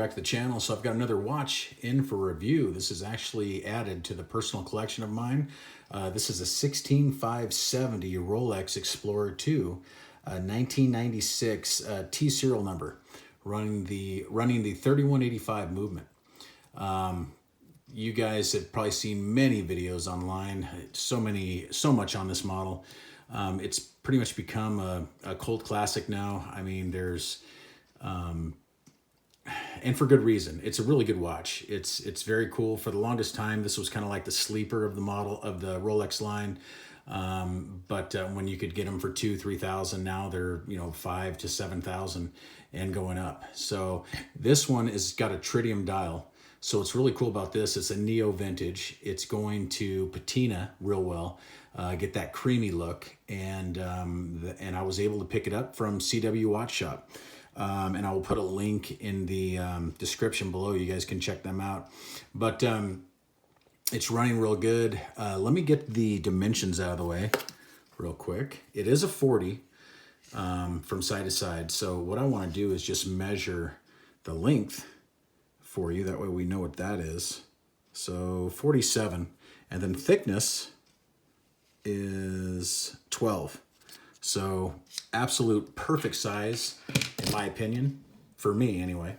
back to the channel. So I've got another watch in for review. This is actually added to the personal collection of mine. This is a 16570 Rolex Explorer 2, 1996 T serial number, running the 3185 movement. You guys have probably seen many videos online, so much on this model. It's pretty much become a cult classic now. I mean, there's, and for good reason. It's a really good watch. It's very cool. For the longest time, this was kind of like the sleeper of the model of the Rolex line. But when you could get them for $2,000-$3,000, now they're $5,000 to $7,000 and going up. So this one is got a tritium dial. So what's really cool about this, it's a neo vintage. It's going to patina real well, get that creamy look, and I was able to pick it up from CW Watch Shop. And I will put a link in the description below. You guys can check them out. But it's running real good. Let me get the dimensions out of the way real quick. It is a 40 from side to side. So what I want to do is just measure the length for you. That way we know what that is. So 47. And then thickness is 12. So absolute perfect size, in my opinion, for me anyway.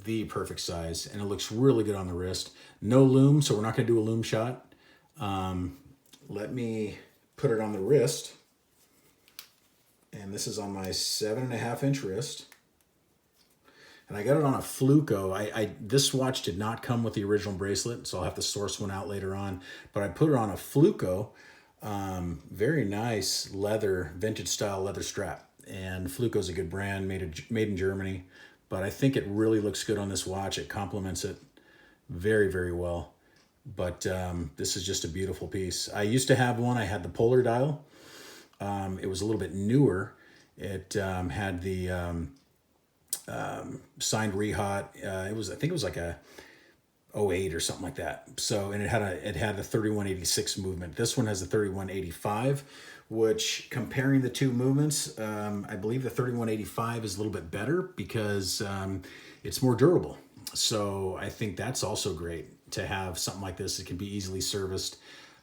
The perfect size, and it looks really good on the wrist. No lume, so we're not going to do a lume shot. Let me put it on the wrist, and this is on my 7.5-inch wrist. And I got it on a Fluco. This watch did not come with the original bracelet, so I'll have to source one out later on. But I put it on a Fluco. Very nice leather, vintage style leather strap. And Fluco's a good brand, made in Germany. But I think it really looks good on this watch. It complements it very, very well. But this is just a beautiful piece. I used to have one. I had the polar dial. It was a little bit newer. It had the signed Rehot. I think it was like a 08 or something like that. So, and it had the 3186 movement. This one has a 3185, which, comparing the two movements, I believe the 3185 is a little bit better because it's more durable. So I think that's also great to have something like this. It can be easily serviced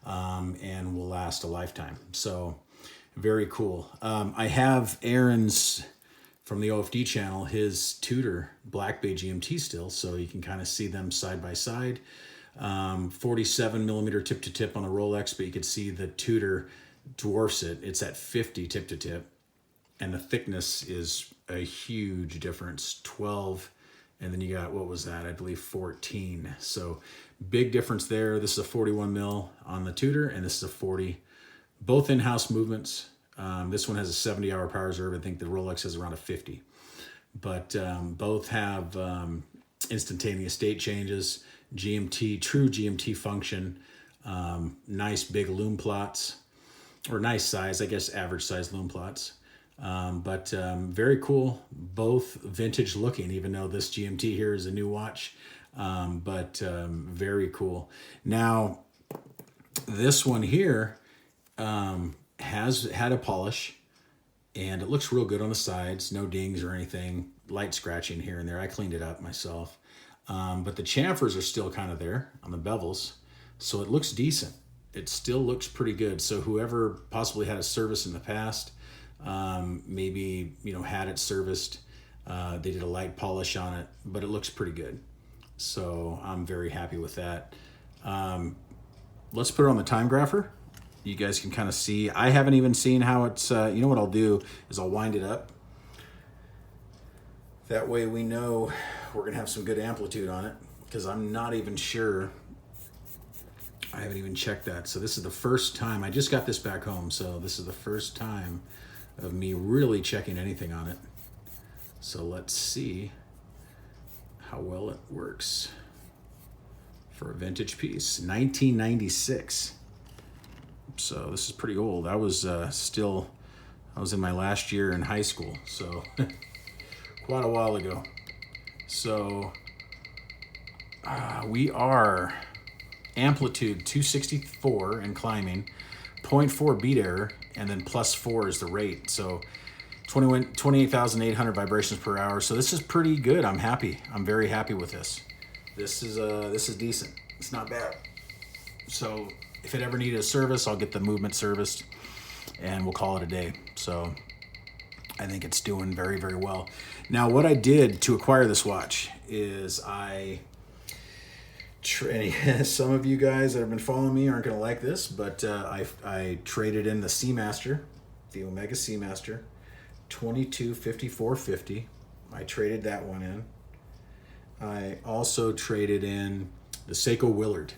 and will last a lifetime. So very cool. I have Aaron's, from the OFD channel, his Tudor Black Bay GMT still, so you can kind of see them side by side. 47 millimeter tip to tip on the Rolex, but you can see the Tudor dwarfs it. It's at 50 tip to tip, and the thickness is a huge difference, 12, and then you got, what was that? I believe 14. So big difference there. This is a 41 mil on the Tudor, and this is a 40. Both in-house movements. This one has a 70-hour power reserve. I think the Rolex has around a 50. But both have instantaneous date changes, GMT, true GMT function, nice big lume plots, or nice size, I guess average size lume plots. But very cool, both vintage looking, even though this GMT here is a new watch. But very cool. Now, this one here, has had a polish, and it looks real good on the sides. No dings or anything. Light scratching here and there. I cleaned it up myself. But the chamfers are still kind of there on the bevels. So it looks decent. It still looks pretty good. So whoever possibly had a service in the past, maybe, had it serviced. They did a light polish on it, but it looks pretty good. So I'm very happy with that. Let's put it on the time grapher. You guys can kind of see. I haven't even seen how it's, you know what I'll do is I'll wind it up. That way we know we're going to have some good amplitude on it, because I'm not even sure. I haven't even checked that. So this is the first time. I just got this back home, so this is the first time of me really checking anything on it. So let's see how well it works for a vintage piece. 1996. So this is pretty old. I was in my last year in high school, so quite a while ago. So we are amplitude 264 and climbing, 0.4 beat error, and then +4 is the rate. So 28,800 vibrations per hour. So this is pretty good. I'm happy. I'm very happy with this. This is decent. It's not bad. So if it ever needed a service, I'll get the movement serviced, and we'll call it a day. So I think it's doing very, very well. Now, what I did to acquire this watch is some of you guys that have been following me aren't going to like this, but I traded in the Seamaster, the Omega Seamaster, 225450. I traded that one in. I also traded in the Seiko Willard.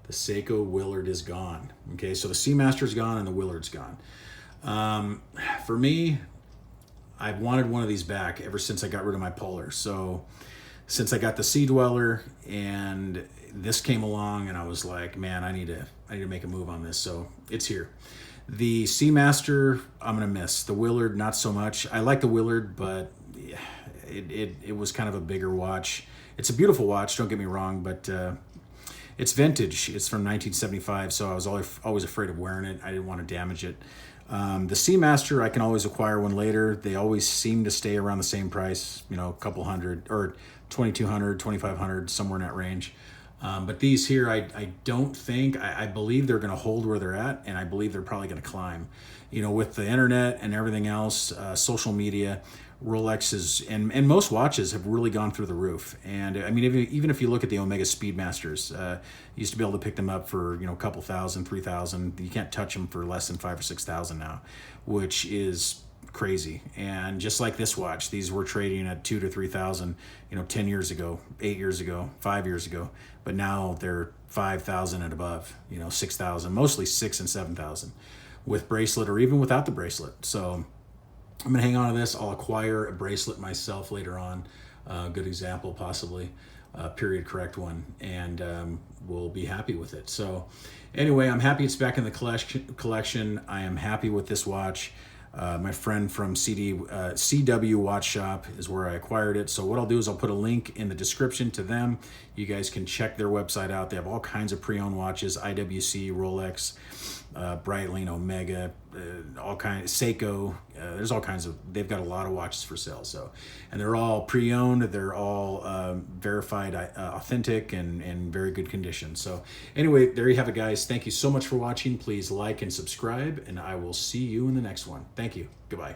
The Seiko Willard is gone. Okay, so the Seamaster's gone and the Willard's gone. For me, I've wanted one of these back ever since I got rid of my Polar. So since I got the Sea Dweller and this came along, and I was like, man, I need to make a move on this. So it's here. The Seamaster, I'm gonna miss. The Willard, not so much. I like the Willard, but it was kind of a bigger watch. It's a beautiful watch, don't get me wrong, but it's vintage. It's from 1975, so I was always afraid of wearing it. I didn't want to damage it. The Seamaster, I can always acquire one later. They always seem to stay around the same price, a couple hundred, or 2,200, 2,500, somewhere in that range. But these here, I don't think, I believe they're going to hold where they're at, and I believe they're probably going to climb. With the internet and everything else, social media, Rolex and most watches have really gone through the roof. And I mean, even if you look at the Omega Speedmasters, you used to be able to pick them up for, a couple thousand, 3,000. You can't touch them for less than 5,000 or 6,000 now, which is crazy. And just like this watch, these were trading at 2,000 to 3,000, 10 years ago, 8 years ago, 5 years ago, but now they're 5,000 and above, 6,000, mostly 6,000 and 7,000 with bracelet or even without the bracelet. So I'm gonna hang on to this. I'll acquire a bracelet myself later on. Good example, possibly a period correct one, and we'll be happy with it. So anyway, I'm happy it's back in the collection. I am happy with this watch. My friend from CW Watch Shop is where I acquired it. So what I'll do is I'll put a link in the description to them. You guys can check their website out. They have all kinds of pre-owned watches, IWC, Rolex, Breitling, Omega, all kinds, Seiko. There's all kinds of, they've got a lot of watches for sale. So, and they're all pre-owned. They're all verified, authentic, and very good condition. So anyway, there you have it, guys. Thank you so much for watching. Please like and subscribe, and I will see you in the next one. Thank you. Goodbye.